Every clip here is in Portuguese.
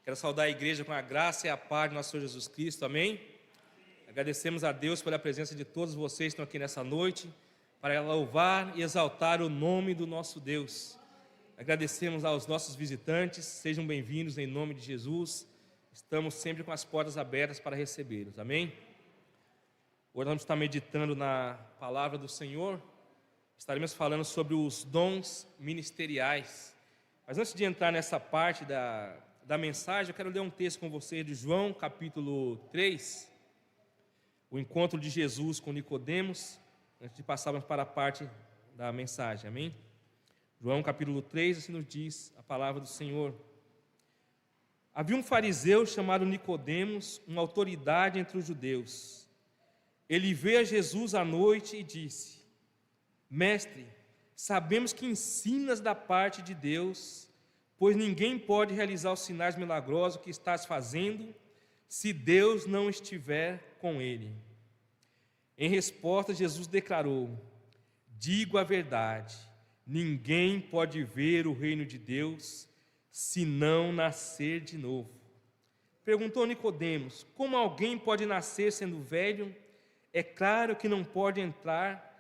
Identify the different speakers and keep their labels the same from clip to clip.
Speaker 1: Quero saudar a igreja com a graça e a paz do nosso Senhor Jesus Cristo, amém? Agradecemos a Deus pela presença de todos vocês que estão aqui nessa noite, para louvar e exaltar o nome do nosso Deus. Agradecemos aos nossos visitantes, sejam bem-vindos em nome de Jesus. Estamos sempre com as portas abertas para recebê-los, amém? Hoje vamos estar meditando na palavra do Senhor, estaremos falando sobre os dons ministeriais. Mas antes de entrar nessa parte da mensagem, eu quero ler um texto com você de João, capítulo 3, o encontro de Jesus com Nicodemos, antes de passarmos para a parte da mensagem, amém? João, capítulo 3, assim nos diz a palavra do Senhor. Havia um fariseu chamado Nicodemos, uma autoridade entre os judeus. Ele veio a Jesus à noite e disse: Mestre, sabemos que ensinas da parte de Deus, pois ninguém pode realizar os sinais milagrosos que estás fazendo, se Deus não estiver com ele. Em resposta, Jesus declarou: Digo a verdade, ninguém pode ver o reino de Deus, se não nascer de novo. Perguntou Nicodemos: Como alguém pode nascer sendo velho? É claro que não pode entrar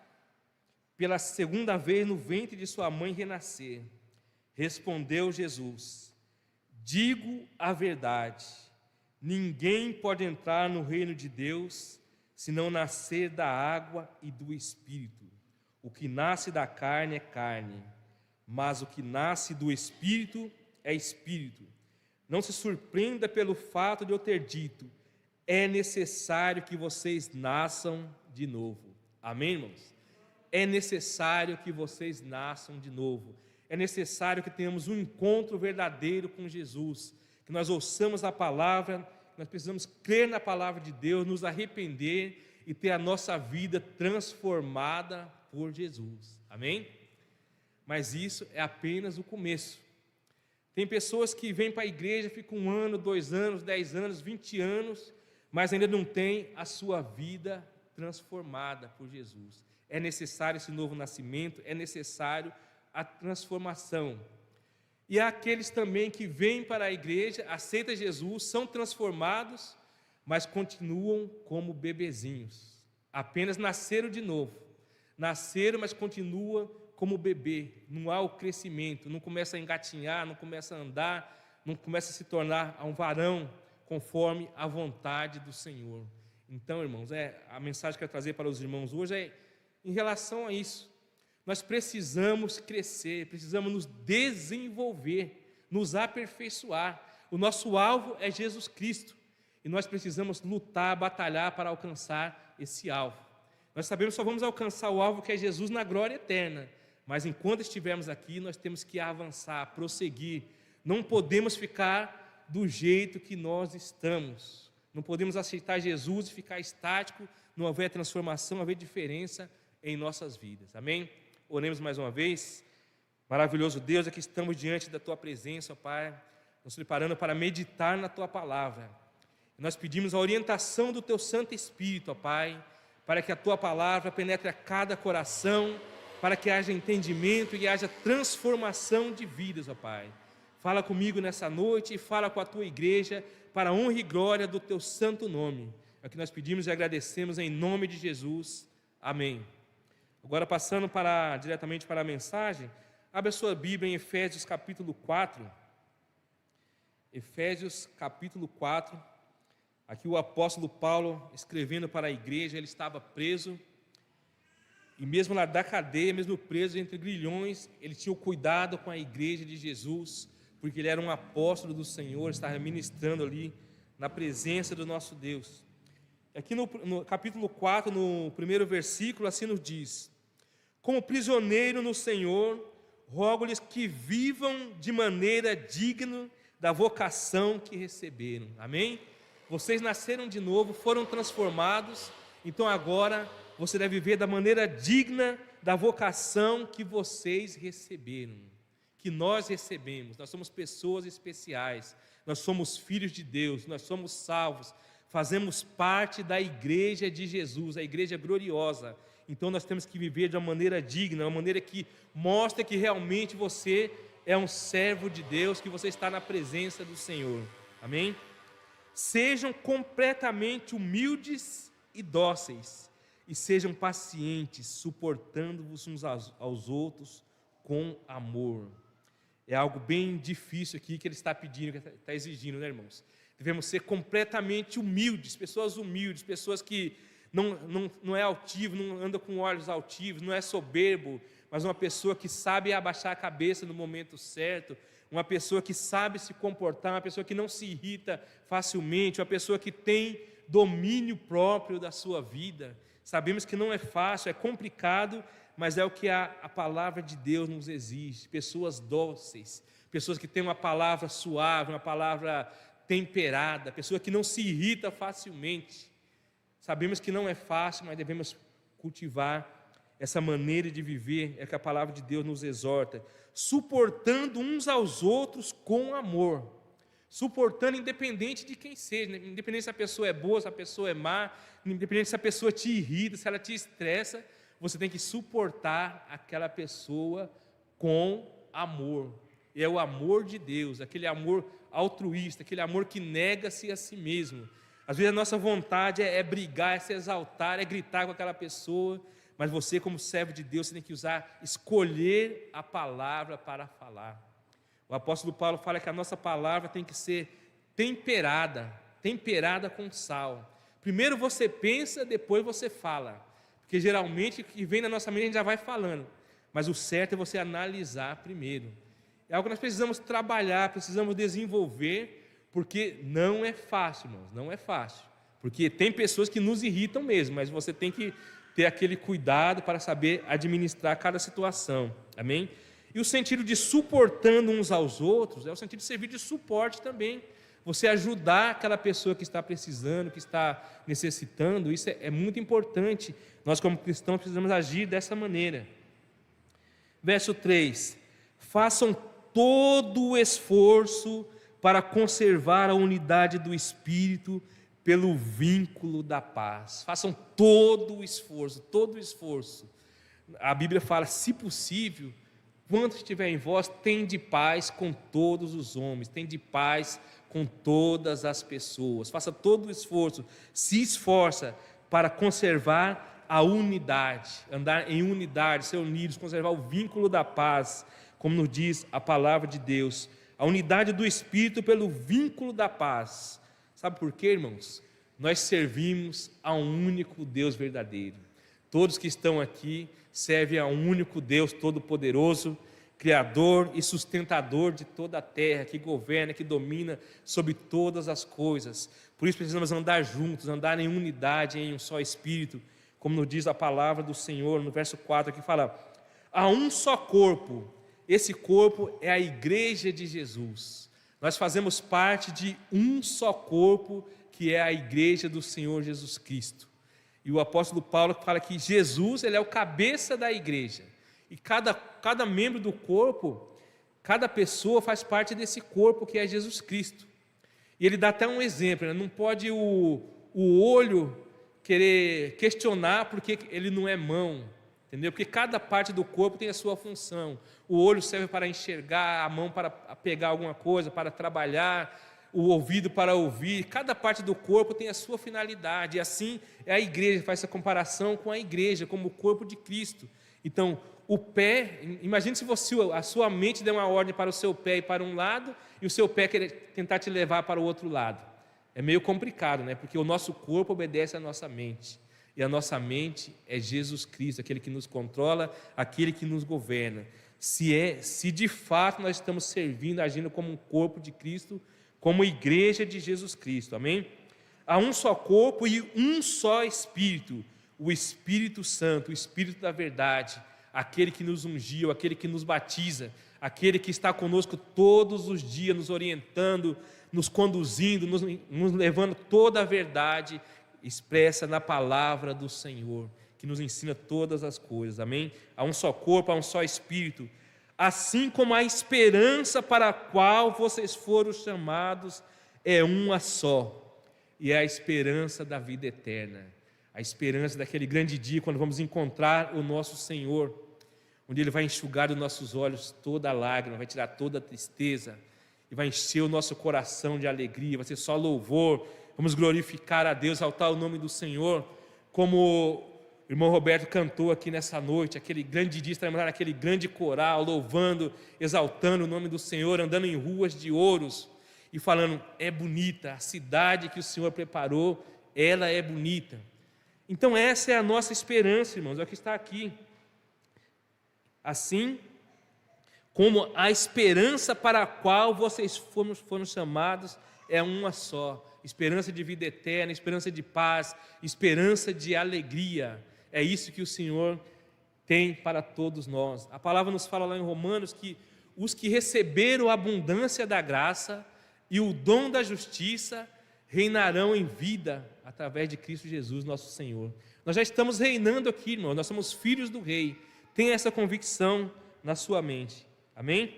Speaker 1: pela segunda vez no ventre de sua mãe e renascer. Respondeu Jesus: Digo a verdade, ninguém pode entrar no reino de Deus se não nascer da água e do Espírito. O que nasce da carne é carne, mas o que nasce do Espírito é Espírito. Não se surpreenda pelo fato de eu ter dito: é necessário que vocês nasçam de novo. Amém, irmãos? É necessário que vocês nasçam de novo. É necessário que tenhamos um encontro verdadeiro com Jesus, que nós ouçamos a palavra, nós precisamos crer na palavra de Deus, nos arrepender e ter a nossa vida transformada por Jesus. Amém? Mas isso é apenas o começo. Tem pessoas que vêm para a igreja, ficam 1 ano, 2 anos, 10 anos, 20 anos, mas ainda não têm a sua vida transformada por Jesus. É necessário esse novo nascimento, é necessário a transformação. E há aqueles também que vêm para a igreja, aceitam Jesus, são transformados, mas continuam como bebezinhos. Apenas nasceram de novo. Nasceram, mas continuam como bebê. Não há o crescimento, não começa a engatinhar, não começa a andar, não começa a se tornar um varão conforme a vontade do Senhor. Então, irmãos, a mensagem que eu quero trazer para os irmãos hoje é em relação a isso. Nós precisamos crescer, precisamos nos desenvolver, nos aperfeiçoar. O nosso alvo é Jesus Cristo e nós precisamos lutar, batalhar para alcançar esse alvo. Nós sabemos que só vamos alcançar o alvo que é Jesus na glória eterna, mas enquanto estivermos aqui, nós temos que avançar, prosseguir. Não podemos ficar do jeito que nós estamos. Não podemos aceitar Jesus e ficar estático, não haver transformação, não haver diferença em nossas vidas. Amém? Oremos mais uma vez. Maravilhoso Deus, aqui estamos diante da Tua presença, ó Pai, nos preparando para meditar na Tua palavra. Nós pedimos a orientação do Teu Santo Espírito, ó Pai, para que a Tua palavra penetre a cada coração, para que haja entendimento e haja transformação de vidas, ó Pai. Fala comigo nessa noite e fala com a Tua igreja, para a honra e glória do Teu santo nome. É o que nós pedimos e agradecemos em nome de Jesus. Amém. Agora passando diretamente para a mensagem, abra a sua Bíblia em Efésios capítulo 4. Efésios capítulo 4. Aqui o apóstolo Paulo escrevendo para a igreja, ele estava preso. E mesmo lá da cadeia, mesmo preso entre grilhões, ele tinha o cuidado com a igreja de Jesus, porque ele era um apóstolo do Senhor, estava ministrando ali na presença do nosso Deus. Aqui no capítulo 4, no primeiro versículo, assim nos diz: Como prisioneiro no Senhor, rogo-lhes que vivam de maneira digna da vocação que receberam. Amém? Vocês nasceram de novo, foram transformados, então agora você deve viver da maneira digna da vocação que vocês receberam, que nós recebemos. Nós somos pessoas especiais, nós somos filhos de Deus, nós somos salvos, fazemos parte da igreja de Jesus, a igreja gloriosa. Então nós temos que viver de uma maneira digna, uma maneira que mostre que realmente você é um servo de Deus, que você está na presença do Senhor. Amém? Sejam completamente humildes e dóceis, e sejam pacientes, suportando-vos uns aos outros com amor. É algo bem difícil aqui que ele está pedindo, que está exigindo, né, irmãos? Devemos ser completamente humildes, pessoas que não é altivo, não anda com olhos altivos, não é soberbo, mas uma pessoa que sabe abaixar a cabeça no momento certo, uma pessoa que sabe se comportar, uma pessoa que não se irrita facilmente, uma pessoa que tem domínio próprio da sua vida. Sabemos que não é fácil, é complicado, mas é o que a palavra de Deus nos exige. Pessoas dóceis, pessoas que têm uma palavra suave, uma palavra temperada, pessoa que não se irrita facilmente. Sabemos que não é fácil, mas devemos cultivar essa maneira de viver, é que a palavra de Deus nos exorta, suportando uns aos outros com amor, suportando independente de quem seja, independente se a pessoa é boa, se a pessoa é má, independente se a pessoa te irrita, se ela te estressa, você tem que suportar aquela pessoa com amor. E é o amor de Deus, aquele amor altruísta, aquele amor que nega-se a si mesmo. Às vezes a nossa vontade é brigar, é se exaltar, é gritar com aquela pessoa, mas você, como servo de Deus, você tem que escolher a palavra para falar. O apóstolo Paulo fala que a nossa palavra tem que ser temperada com sal. Primeiro você pensa, depois você fala, porque geralmente o que vem na nossa mente a gente já vai falando, mas o certo é você analisar primeiro. É algo que nós precisamos trabalhar, precisamos desenvolver, porque não é fácil, irmãos, não é fácil, porque tem pessoas que nos irritam mesmo, mas você tem que ter aquele cuidado para saber administrar cada situação, amém? E o sentido de suportando uns aos outros é o sentido de servir de suporte também, você ajudar aquela pessoa que está precisando, que está necessitando, isso é muito importante. Nós como cristãos precisamos agir dessa maneira. Verso 3: façam todo o esforço para conservar a unidade do Espírito pelo vínculo da paz. Façam todo o esforço. A Bíblia fala, se possível, quanto estiver em vós, tende paz com todos os homens, tende paz com todas as pessoas. Faça todo o esforço, se esforça para conservar a unidade, andar em unidade, ser unidos, conservar o vínculo da paz, como nos diz a palavra de Deus. A unidade do Espírito pelo vínculo da paz. Sabe por quê, irmãos? Nós servimos a um único Deus verdadeiro. Todos que estão aqui servem a um único Deus todo-poderoso, Criador e sustentador de toda a terra, que governa, que domina sobre todas as coisas. Por isso precisamos andar juntos, andar em unidade, em um só Espírito, como nos diz a palavra do Senhor, no verso 4, que fala: há um só corpo. Esse corpo é a igreja de Jesus. Nós fazemos parte de um só corpo, que é a igreja do Senhor Jesus Cristo. E o apóstolo Paulo fala que Jesus, ele é o cabeça da igreja. E cada membro do corpo, cada pessoa faz parte desse corpo que é Jesus Cristo. E ele dá até um exemplo, né? Não pode o olho querer questionar porque ele não é mão. Entendeu? Porque cada parte do corpo tem a sua função. O olho serve para enxergar, a mão para pegar alguma coisa, para trabalhar, o ouvido para ouvir. Cada parte do corpo tem a sua finalidade. E assim é a igreja, faz essa comparação com a igreja, como o corpo de Cristo. Então, o pé, imagine se a sua mente der uma ordem para o seu pé ir para um lado e o seu pé querer tentar te levar para o outro lado. É meio complicado, né? Porque o nosso corpo obedece à nossa mente. E a nossa mente é Jesus Cristo, aquele que nos controla, aquele que nos governa. Se de fato nós estamos servindo, agindo como um corpo de Cristo, como igreja de Jesus Cristo, amém? Há um só corpo e um só Espírito, o Espírito Santo, o Espírito da verdade, aquele que nos ungiu, aquele que nos batiza, aquele que está conosco todos os dias, nos orientando, nos conduzindo, nos levando toda a verdade expressa na palavra do Senhor, que nos ensina todas as coisas, amém? Há um só corpo, há um só Espírito, assim como a esperança para a qual vocês foram chamados é uma só, e é a esperança da vida eterna, a esperança daquele grande dia, quando vamos encontrar o nosso Senhor, onde Ele vai enxugar dos nossos olhos toda a lágrima, vai tirar toda a tristeza, e vai encher o nosso coração de alegria, vai ser só louvor, vamos glorificar a Deus, exaltar o nome do Senhor, como o irmão Roberto cantou aqui nessa noite, aquele grande dia, estaremos lá naquele grande coral, louvando, exaltando o nome do Senhor, andando em ruas de ouros, e falando, é bonita, a cidade que o Senhor preparou, ela é bonita. Então essa é a nossa esperança, irmãos, é o que está aqui. Assim como a esperança para a qual vocês foram chamados é uma só, esperança de vida eterna, esperança de paz, esperança de alegria. É isso que o Senhor tem para todos nós. A palavra nos fala lá em Romanos que os que receberam a abundância da graça e o dom da justiça reinarão em vida através de Cristo Jesus, nosso Senhor. Nós já estamos reinando aqui, irmãos, nós somos filhos do Rei. Tenha essa convicção na sua mente. Amém?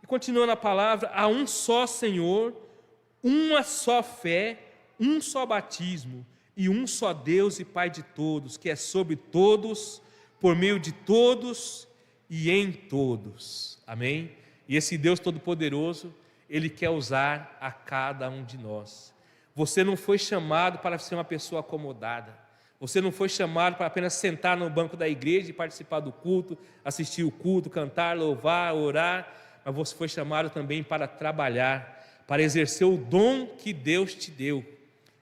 Speaker 1: E continuando a palavra, há um só Senhor, uma só fé, um só batismo e um só Deus e Pai de todos, que é sobre todos, por meio de todos e em todos. Amém? E esse Deus Todo-Poderoso, Ele quer usar a cada um de nós. Você não foi chamado para ser uma pessoa acomodada. Você não foi chamado para apenas sentar no banco da igreja e participar do culto, assistir o culto, cantar, louvar, orar, mas você foi chamado também para trabalhar, para exercer o dom que Deus te deu.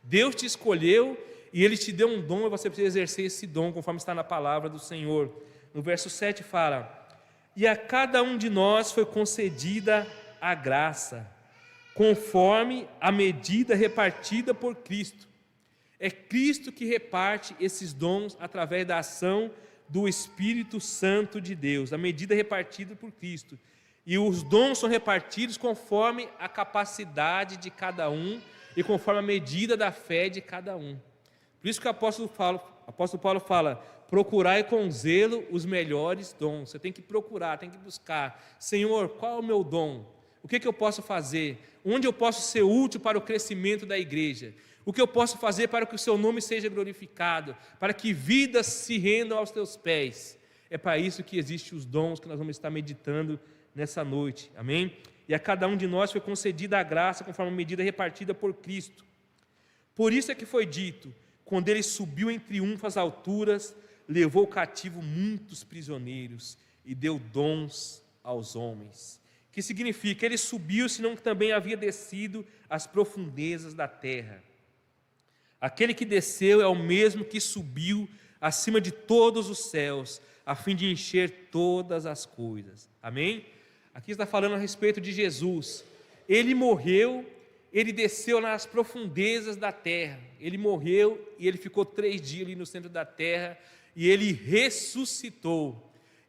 Speaker 1: Deus te escolheu e Ele te deu um dom e você precisa exercer esse dom, conforme está na palavra do Senhor. No verso 7 fala, e a cada um de nós foi concedida a graça, conforme a medida repartida por Cristo. É Cristo que reparte esses dons através da ação do Espírito Santo de Deus, a medida repartida por Cristo. E os dons são repartidos conforme a capacidade de cada um e conforme a medida da fé de cada um. Por isso que o apóstolo Paulo fala, procurai com zelo os melhores dons. Você tem que procurar, tem que buscar. Senhor, qual é o meu dom? O que eu posso fazer? Onde eu posso ser útil para o crescimento da igreja? O que eu posso fazer para que o seu nome seja glorificado? Para que vidas se rendam aos teus pés? É para isso que existem os dons que nós vamos estar meditando nessa noite. Amém? E a cada um de nós foi concedida a graça conforme a medida repartida por Cristo. Por isso é que foi dito, quando ele subiu em triunfo às alturas, levou cativo muitos prisioneiros e deu dons aos homens. Que significa, ele subiu, senão que também havia descido às profundezas da terra. Aquele que desceu é o mesmo que subiu acima de todos os céus, a fim de encher todas as coisas. Amém? Aqui está falando a respeito de Jesus. Ele morreu, ele desceu nas profundezas da terra. Ele morreu e ele ficou 3 dias ali no centro da terra, e ele ressuscitou.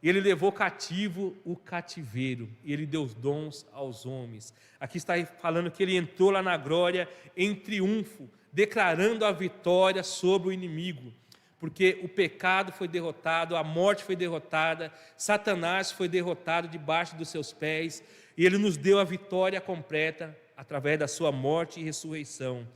Speaker 1: Ele levou cativo o cativeiro, e ele deu os dons aos homens. Aqui está falando que ele entrou lá na glória em triunfo, declarando a vitória sobre o inimigo, porque o pecado foi derrotado, a morte foi derrotada, Satanás foi derrotado debaixo dos seus pés, e ele nos deu a vitória completa através da sua morte e ressurreição,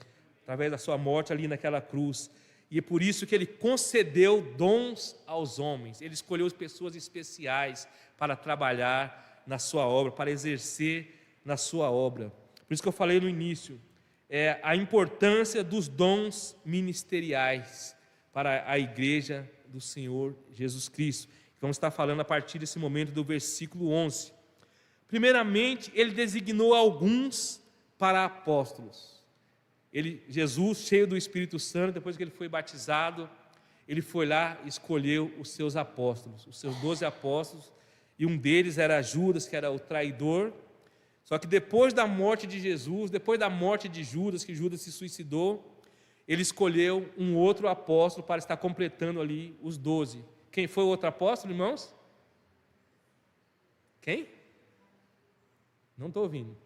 Speaker 1: através da sua morte ali naquela cruz. E é por isso que ele concedeu dons aos homens. Ele escolheu pessoas especiais para trabalhar na sua obra, para exercer na sua obra. Por isso que eu falei no início, a importância dos dons ministeriais para a igreja do Senhor Jesus Cristo. Vamos estar falando a partir desse momento do versículo 11. Primeiramente, ele designou alguns para apóstolos. Jesus, cheio do Espírito Santo, depois que ele foi batizado, ele foi lá e escolheu os seus apóstolos, os seus 12 apóstolos, e um deles era Judas, que era o traidor. Só que depois da morte de Jesus, depois da morte de Judas, que Judas se suicidou, ele escolheu um outro apóstolo para estar completando ali os 12. Quem foi o outro apóstolo, irmãos? Quem? Não estou ouvindo.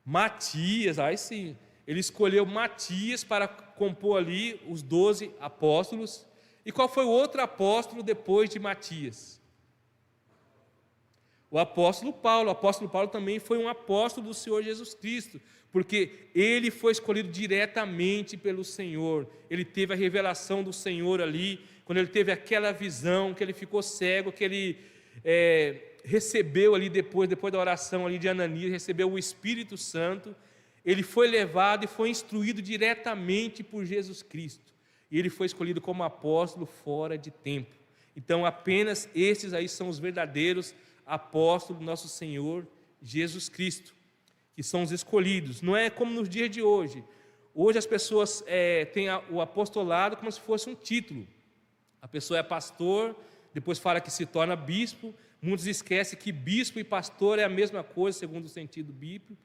Speaker 1: Matias, aí sim, ele escolheu Matias para compor ali os 12 apóstolos. E qual foi o outro apóstolo depois de Matias? O apóstolo Paulo. O apóstolo Paulo também foi um apóstolo do Senhor Jesus Cristo, porque ele foi escolhido diretamente pelo Senhor. Ele teve a revelação do Senhor ali, quando ele teve aquela visão, que ele ficou cego, que ele recebeu ali depois da oração ali de Ananias, recebeu o Espírito Santo, ele foi levado e foi instruído diretamente por Jesus Cristo. E ele foi escolhido como apóstolo fora de tempo. Então, apenas esses aí são os verdadeiros apóstolos do nosso Senhor Jesus Cristo, que são os escolhidos. Não é como nos dias de hoje. Hoje as pessoas têm o apostolado como se fosse um título. A pessoa é pastor, depois fala que se torna bispo. Muitos esquecem que bispo e pastor é a mesma coisa, segundo o sentido bíblico.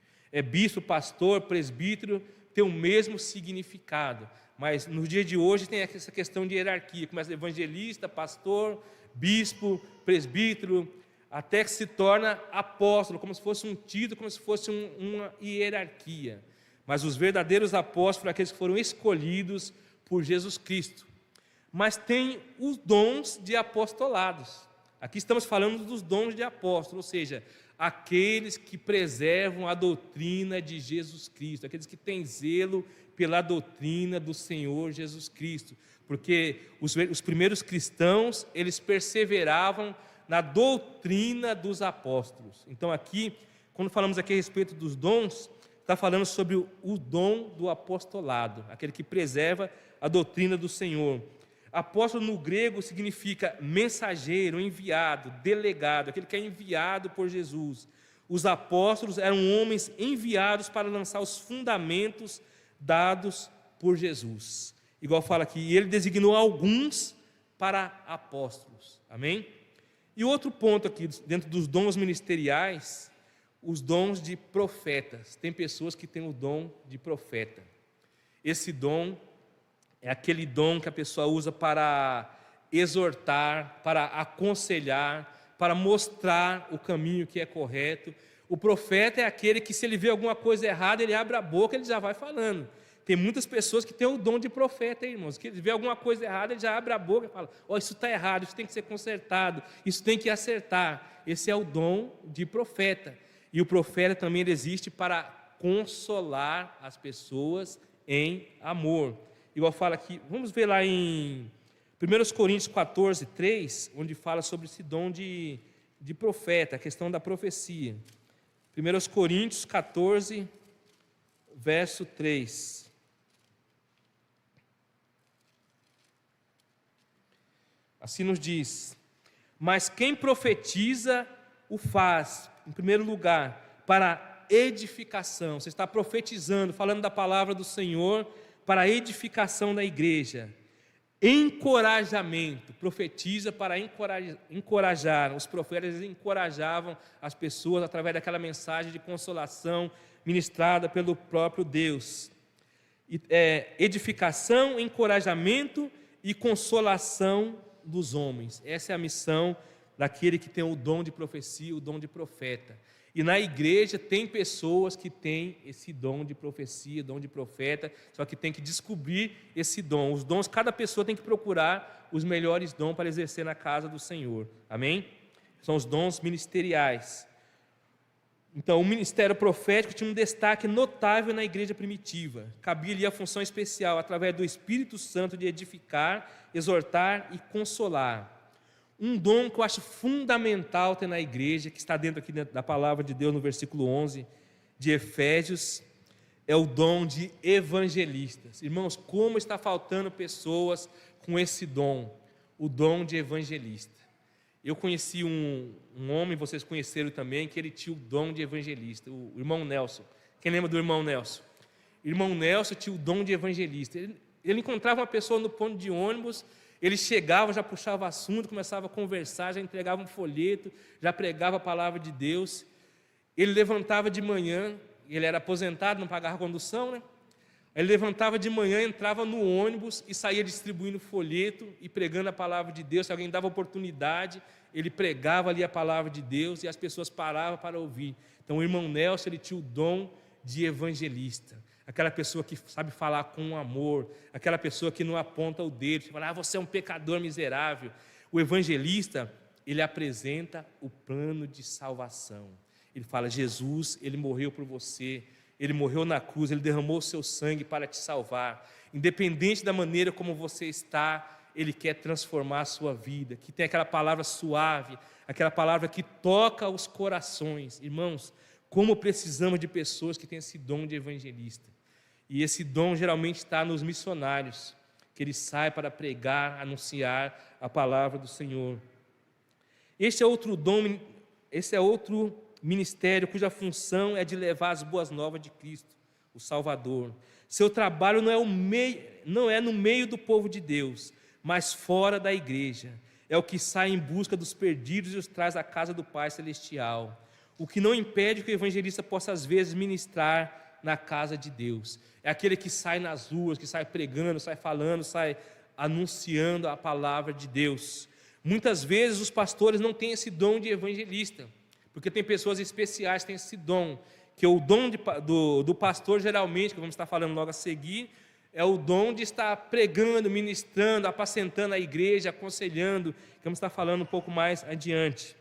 Speaker 1: Bispo, pastor, presbítero, tem o mesmo significado. Mas nos dias de hoje tem essa questão de hierarquia. Começa evangelista, pastor, bispo, presbítero, até que se torna apóstolo, como se fosse um título, como se fosse uma hierarquia. Mas os verdadeiros apóstolos foram aqueles que foram escolhidos por Jesus Cristo. Mas tem os dons de apostolados. Aqui estamos falando dos dons de apóstolo, ou seja, aqueles que preservam a doutrina de Jesus Cristo, aqueles que têm zelo pela doutrina do Senhor Jesus Cristo, porque os primeiros cristãos, eles perseveravam na doutrina dos apóstolos. Então aqui, quando falamos aqui a respeito dos dons, está falando sobre o dom do apostolado, aquele que preserva a doutrina do Senhor. Apóstolo no grego significa mensageiro, enviado, delegado, aquele que é enviado por Jesus. Os apóstolos eram homens enviados para lançar os fundamentos dados por Jesus. Igual fala aqui, ele designou alguns para apóstolos. Amém? E outro ponto aqui, dentro dos dons ministeriais, os dons de profetas. Tem pessoas que têm o dom de profeta. Esse dom é aquele dom que a pessoa usa para exortar, para aconselhar, para mostrar o caminho que é correto. O profeta é aquele que, se ele vê alguma coisa errada, ele abre a boca, ele já vai falando. Tem muitas pessoas que têm o dom de profeta, irmãos, que ele vê alguma coisa errada, ele já abre a boca e fala: isso está errado, isso tem que ser consertado, isso tem que acertar. Esse é o dom de profeta. E o profeta também existe para consolar as pessoas em amor. Igual fala aqui, vamos ver lá em 1 Coríntios 14, 3, onde fala sobre esse dom de profeta, a questão da profecia. 1 Coríntios 14, verso 3. Assim nos diz: mas quem profetiza o faz, em primeiro lugar, para edificação. Você está profetizando, falando da palavra do Senhor, para a edificação da igreja. Encorajamento, profetiza para encorajar. Os profetas encorajavam as pessoas através daquela mensagem de consolação ministrada pelo próprio Deus. Edificação, encorajamento e consolação dos homens. Essa é a missão daquele que tem o dom de profecia, o dom de profeta. E na igreja tem pessoas que têm esse dom de profecia, dom de profeta, só que tem que descobrir esse dom. Os dons, cada pessoa tem que procurar os melhores dons para exercer na casa do Senhor. Amém? São os dons ministeriais. Então, o ministério profético tinha um destaque notável na igreja primitiva. Cabia-lhe a função especial, através do Espírito Santo, de edificar, exortar e consolar. Um dom que eu acho fundamental ter na igreja, que está dentro da palavra de Deus no versículo 11 de Efésios, é o dom de evangelistas. Irmãos, como está faltando pessoas com esse dom, o dom de evangelista. Eu conheci um homem, vocês conheceram também, que ele tinha o dom de evangelista, o irmão Nelson. Quem lembra do irmão Nelson? O irmão Nelson tinha o dom de evangelista. Ele encontrava uma pessoa no ponto de ônibus, ele chegava, já puxava assunto, começava a conversar, já entregava um folheto, já pregava a palavra de Deus. Ele levantava de manhã, ele era aposentado, não pagava condução, né? Ele levantava de manhã, entrava no ônibus e saía distribuindo folheto e pregando a palavra de Deus. Se alguém dava oportunidade, ele pregava ali a palavra de Deus e as pessoas paravam para ouvir. Então o irmão Nelson, ele tinha o dom de evangelista. Aquela pessoa que sabe falar com amor, aquela pessoa que não aponta o dedo, que fala: você é um pecador miserável. O evangelista, ele apresenta o plano de salvação. Ele fala: Jesus, ele morreu por você, ele morreu na cruz, ele derramou o seu sangue para te salvar. Independente da maneira como você está, Ele quer transformar a sua vida, que tem aquela palavra suave, aquela palavra que toca os corações. Irmãos, como precisamos de pessoas que têm esse dom de evangelista. E esse dom geralmente está nos missionários, que eles saem para pregar, anunciar a palavra do Senhor. Esse é outro dom, esse é outro ministério cuja função é de levar as boas novas de Cristo, o Salvador. Seu trabalho não é no meio do povo de Deus, mas fora da igreja. É o que sai em busca dos perdidos e os traz à casa do Pai Celestial. O que não impede que o evangelista possa, às vezes, ministrar na casa de Deus. É aquele que sai nas ruas, que sai pregando, sai falando, sai anunciando a palavra de Deus. Muitas vezes os pastores não têm esse dom de evangelista, porque tem pessoas especiais que têm esse dom, que o dom do pastor, geralmente, que vamos estar falando logo a seguir, é o dom de estar pregando, ministrando, apacentando a igreja, aconselhando, que vamos estar falando um pouco mais adiante.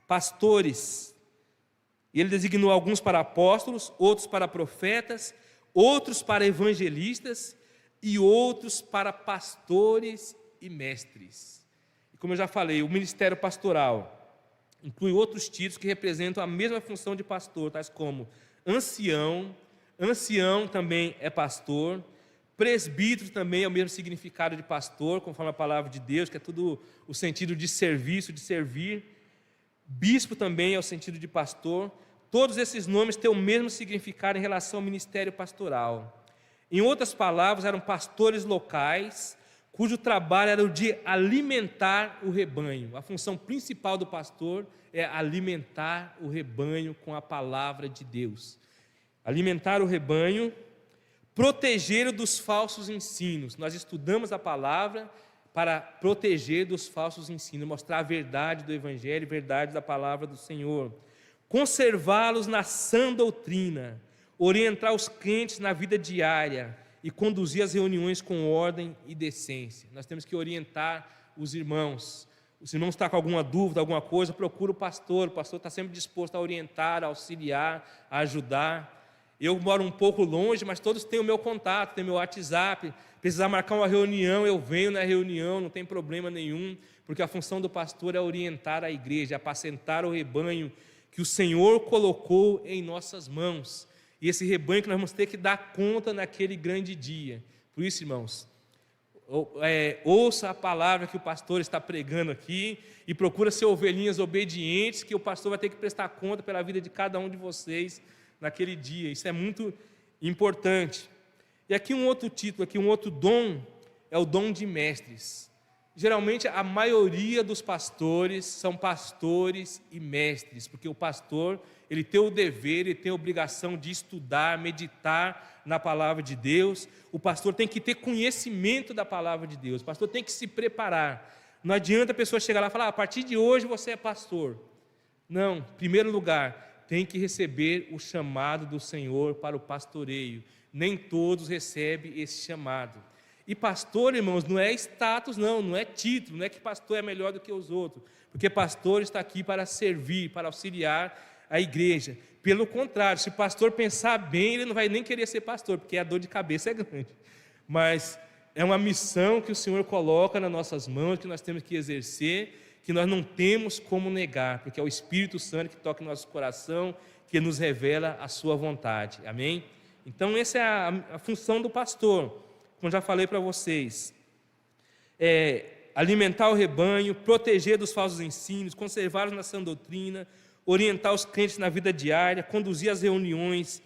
Speaker 1: Pastores, ele designou alguns para apóstolos, outros para profetas, outros para evangelistas e outros para pastores e mestres. E como eu já falei, o ministério pastoral inclui outros títulos que representam a mesma função de pastor, tais como ancião também é pastor, presbítero também é o mesmo significado de pastor, conforme a palavra de Deus, que é tudo o sentido de serviço, de servir. Bispo também é o sentido de pastor. Todos esses nomes têm o mesmo significado em relação ao ministério pastoral. Em outras palavras, eram pastores locais, cujo trabalho era o de alimentar o rebanho. A função principal do pastor é alimentar o rebanho com a palavra de Deus. Alimentar o rebanho, proteger dos falsos ensinos. Nós estudamos a palavra para proteger dos falsos ensinos, mostrar a verdade do Evangelho, a verdade da palavra do Senhor. Conservá-los na sã doutrina, orientar os crentes na vida diária e conduzir as reuniões com ordem e decência. Nós temos que orientar os irmãos. Os irmãos estão com alguma dúvida, alguma coisa, procura o pastor está sempre disposto a orientar, a auxiliar, a ajudar. Eu moro um pouco longe, mas todos têm o meu contato, têm o meu WhatsApp. Precisar marcar uma reunião, eu venho na reunião, não tem problema nenhum, porque a função do pastor é orientar a igreja, apacentar o rebanho que o Senhor colocou em nossas mãos. E esse rebanho que nós vamos ter que dar conta naquele grande dia. Por isso, irmãos, ouça a palavra que o pastor está pregando aqui e procura ser ovelhinhas obedientes, que o pastor vai ter que prestar conta pela vida de cada um de vocês naquele dia. Isso é muito importante. E aqui um outro título, aqui um outro dom, é o dom de mestres. Geralmente a maioria dos pastores são pastores e mestres, porque o pastor, ele tem o dever, ele tem a obrigação de estudar, meditar na palavra de Deus. O pastor tem que ter conhecimento da palavra de Deus, o pastor tem que se preparar. Não adianta a pessoa chegar lá e falar, a partir de hoje você é pastor. Não, em primeiro lugar, tem que receber o chamado do Senhor para o pastoreio. Nem todos recebem esse chamado. E pastor, irmãos, não é status, não é título, não é que pastor é melhor do que os outros, porque pastor está aqui para servir, para auxiliar a igreja. Pelo contrário, se o pastor pensar bem, ele não vai nem querer ser pastor, porque a dor de cabeça é grande. Mas é uma missão que o Senhor coloca nas nossas mãos, que nós temos que exercer, que nós não temos como negar, porque é o Espírito Santo que toca em nosso coração, que nos revela a sua vontade. Amém? Então essa é a função do pastor. Como já falei para vocês, alimentar o rebanho, proteger dos falsos ensinos, conservá-los na sã doutrina, orientar os crentes na vida diária, conduzir as reuniões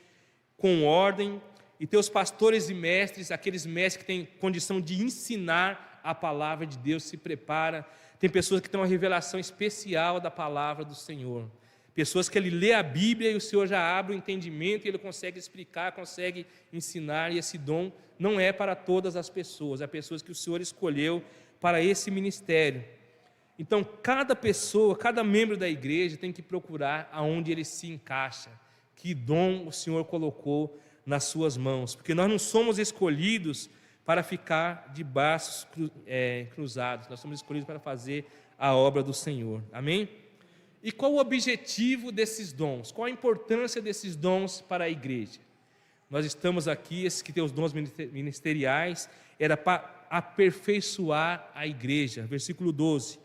Speaker 1: com ordem, e ter os pastores e mestres, aqueles mestres que têm condição de ensinar a palavra de Deus, se prepara. Tem pessoas que têm uma revelação especial da palavra do Senhor. Pessoas que ele lê a Bíblia e o Senhor já abre o entendimento e ele consegue explicar, consegue ensinar, e esse dom não é para todas as pessoas, é pessoas que o Senhor escolheu para esse ministério. Então, cada pessoa, cada membro da igreja tem que procurar aonde ele se encaixa, que dom o Senhor colocou nas suas mãos, porque nós não somos escolhidos para ficar de braços cruzados, nós somos escolhidos para fazer a obra do Senhor. Amém? E qual o objetivo desses dons? Qual a importância desses dons para a igreja? Nós estamos aqui, esses que têm os dons ministeriais, era para aperfeiçoar a igreja. Versículo 12.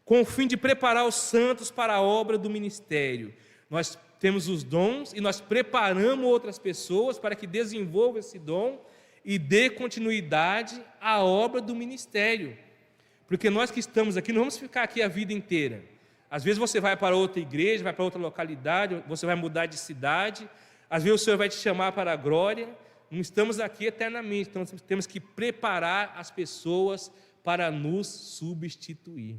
Speaker 1: Com o fim de preparar os santos para a obra do ministério. Nós temos os dons e nós preparamos outras pessoas para que desenvolvam esse dom e dê continuidade à obra do ministério. Porque nós que estamos aqui, não vamos ficar aqui a vida inteira. Às vezes você vai para outra igreja, vai para outra localidade, você vai mudar de cidade, às vezes o Senhor vai te chamar para a glória. Não estamos aqui eternamente, então temos que preparar as pessoas para nos substituir.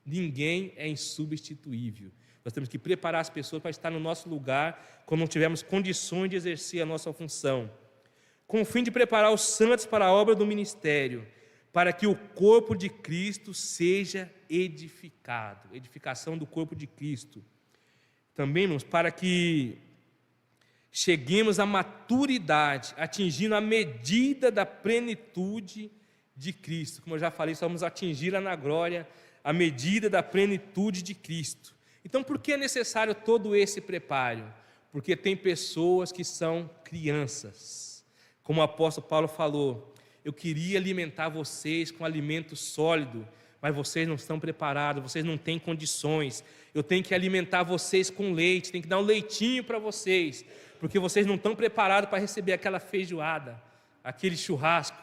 Speaker 1: Ninguém é insubstituível. Nós temos que preparar as pessoas para estar no nosso lugar quando não tivermos condições de exercer a nossa função. Com o fim de preparar os santos para a obra do ministério, para que o corpo de Cristo seja edificado. Edificação do corpo de Cristo. Também, irmãos, para que cheguemos à maturidade, atingindo a medida da plenitude de Cristo. Como eu já falei, vamos atingir lá na glória a medida da plenitude de Cristo. Então, por que é necessário todo esse preparo? Porque tem pessoas que são crianças. Como o apóstolo Paulo falou, eu queria alimentar vocês com alimento sólido, mas vocês não estão preparados, vocês não têm condições. Eu tenho que alimentar vocês com leite, tenho que dar um leitinho para vocês, porque vocês não estão preparados para receber aquela feijoada, aquele churrasco.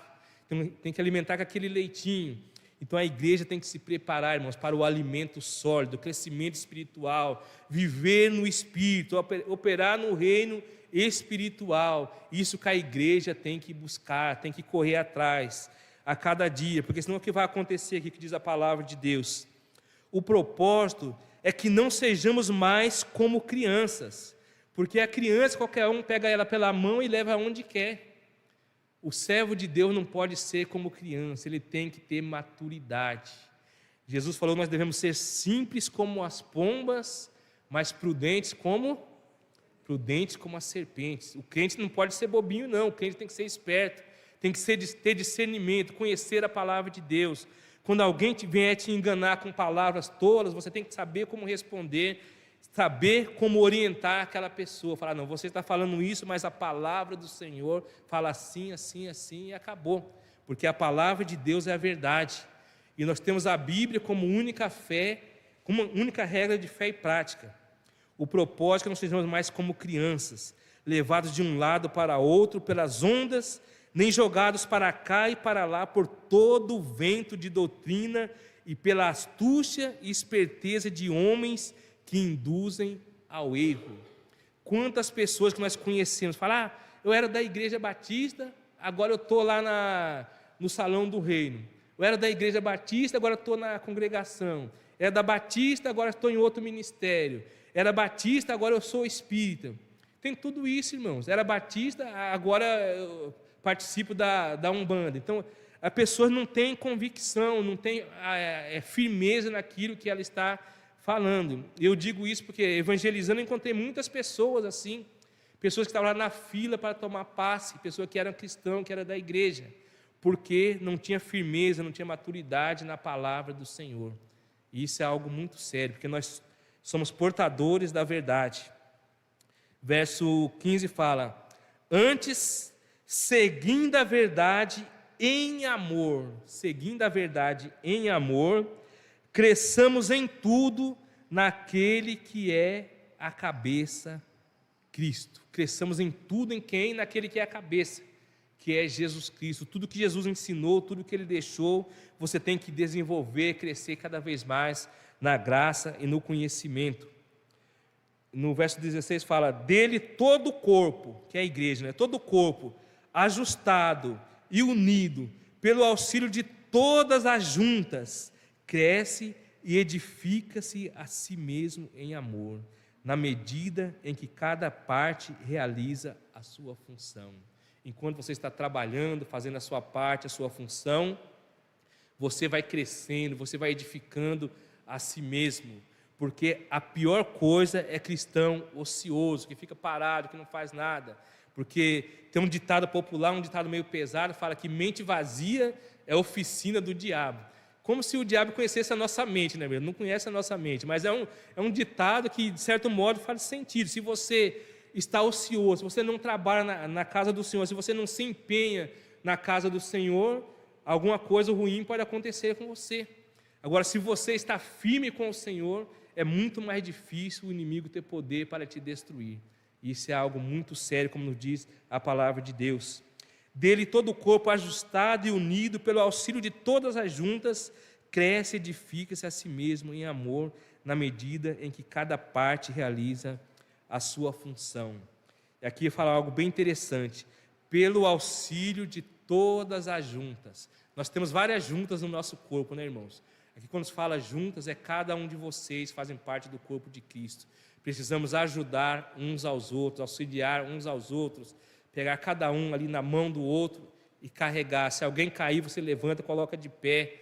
Speaker 1: Tem que alimentar com aquele leitinho. Então a igreja tem que se preparar, irmãos, para o alimento sólido, o crescimento espiritual, viver no Espírito, operar no reino espiritual. Isso que a igreja tem que buscar, tem que correr atrás a cada dia, porque senão o que vai acontecer aqui, que diz a palavra de Deus? O propósito é que não sejamos mais como crianças, porque a criança, qualquer um pega ela pela mão e leva aonde quer. O servo de Deus não pode ser como criança, ele tem que ter maturidade. Jesus falou que nós devemos ser simples como as pombas, mas prudentes como as serpentes. O crente não pode ser bobinho, não. O crente tem que ser esperto, tem que ter discernimento, conhecer a palavra de Deus. Quando alguém vier te enganar com palavras tolas, você tem que saber como responder, saber como orientar aquela pessoa. Falar, não, você está falando isso, mas a palavra do Senhor fala assim, assim, assim, e acabou. Porque a palavra de Deus é a verdade. E nós temos a Bíblia como única fé, como única regra de fé e prática. O propósito é que não sejamos mais como crianças, levados de um lado para outro pelas ondas, nem jogados para cá e para lá por todo o vento de doutrina e pela astúcia e esperteza de homens que induzem ao erro. Quantas pessoas que nós conhecemos falam, eu era da igreja batista, agora eu estou lá no salão do reino. Eu era da igreja batista, agora estou na congregação. Era da batista, agora estou em outro ministério. Era batista, agora eu sou espírita. Tem tudo isso, irmãos. Era batista, agora eu participo da Umbanda. Então, a pessoa não tem convicção, não tem firmeza naquilo que ela está falando. Eu digo isso porque, evangelizando, eu encontrei muitas pessoas assim, pessoas que estavam lá na fila para tomar passe, pessoas que eram cristãos, que eram da igreja, porque não tinha firmeza, não tinha maturidade na palavra do Senhor. E isso é algo muito sério, porque nós somos portadores da verdade. Verso 15 fala, antes, seguindo a verdade em amor, cresçamos em tudo naquele que é a cabeça, Cristo. Cresçamos em tudo em quem? Naquele que é a cabeça, que é Jesus Cristo. Tudo que Jesus ensinou, tudo que Ele deixou, você tem que desenvolver, crescer cada vez mais na graça e no conhecimento. No verso 16 fala, dele todo o corpo, que é a igreja, né? Todo o corpo, ajustado e unido, pelo auxílio de todas as juntas, cresce e edifica-se a si mesmo em amor, na medida em que cada parte realiza a sua função. Enquanto você está trabalhando, fazendo a sua parte, a sua função, você vai crescendo, você vai edificando a si mesmo, porque a pior coisa é cristão ocioso, que fica parado, que não faz nada, porque tem um ditado popular, um ditado meio pesado, fala que mente vazia é oficina do diabo, como se o diabo conhecesse a nossa mente, né? Ele não conhece a nossa mente, mas é um ditado que de certo modo faz sentido. Se você está ocioso, se você não trabalha na casa do Senhor, se você não se empenha na casa do Senhor, alguma coisa ruim pode acontecer com você. Agora, se você está firme com o Senhor, é muito mais difícil o inimigo ter poder para te destruir. Isso é algo muito sério, como nos diz a palavra de Deus. Dele todo o corpo ajustado e unido pelo auxílio de todas as juntas, cresce e edifica-se a si mesmo em amor, na medida em que cada parte realiza a sua função. E aqui fala algo bem interessante, pelo auxílio de todas as juntas. Nós temos várias juntas no nosso corpo, né, irmãos? Aqui quando se fala juntas, é cada um de vocês fazem parte do corpo de Cristo. Precisamos ajudar uns aos outros, auxiliar uns aos outros, pegar cada um ali na mão do outro e carregar. Se alguém cair, você levanta, coloca de pé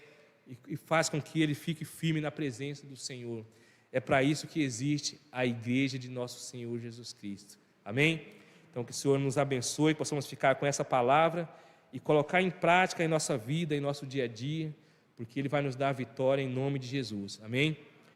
Speaker 1: e faz com que ele fique firme na presença do Senhor. É para isso que existe a igreja de nosso Senhor Jesus Cristo. Amém? Então que o Senhor nos abençoe, possamos ficar com essa palavra e colocar em prática em nossa vida, em nosso dia a dia, porque Ele vai nos dar a vitória em nome de Jesus. Amém?